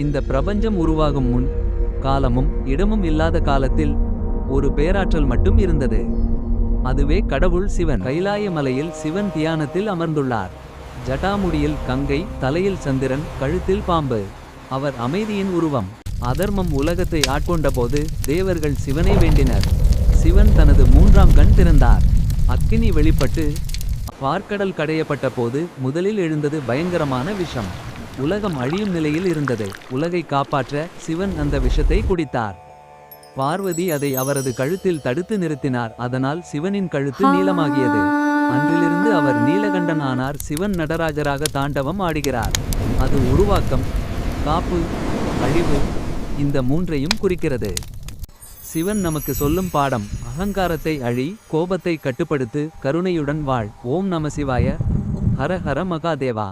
இந்த பிரபஞ்சம் உருவாகும் முன் காலமும் இடமும் இல்லாத காலத்தில் ஒரு பேராற்றல் மட்டும் இருந்தது. அதுவே கடவுள் சிவன். கைலாய மலையில் சிவன் தியானத்தில் அமர்ந்துள்ளார். ஜடாமுடியில் கங்கை, தலையில் சந்திரன், கழுத்தில் பாம்பு. அவர் அமைதியின் உருவம். அதர்மம் உலகத்தை ஆட்கொண்டபோது தேவர்கள் சிவனை வேண்டினர். சிவன் தனது மூன்றாம் கண் திறந்தார். அக்கினி வெளிப்பட்டு பார்க்கடல் கடையப்பட்ட போது முதலில் எழுந்தது பயங்கரமான விஷம். உலகம் அழியும் நிலையில் இருந்தது. உலகை காப்பாற்ற சிவன் அந்த விஷத்தை குடித்தார். பார்வதி அதை அவரது கழுத்தில் தடுத்து நிறுத்தினார். அதனால் சிவனின் கழுத்து நீளமாகியது. அன்றிலிருந்து அவர் நீலகண்டன் ஆனார். சிவன் நடராஜராக தாண்டவம் ஆடுகிறார். அது உருவாக்கம், காப்பு, அழிவு, இந்த மூன்றையும் குறிக்கிறது. சிவன் நமக்கு சொல்லும் பாடம்: அகங்காரத்தை அழி, கோபத்தை கட்டுப்படுத்து, கருணையுடன் வாழ். ஓம் நம சிவாய. ஹர ஹர மகாதேவா.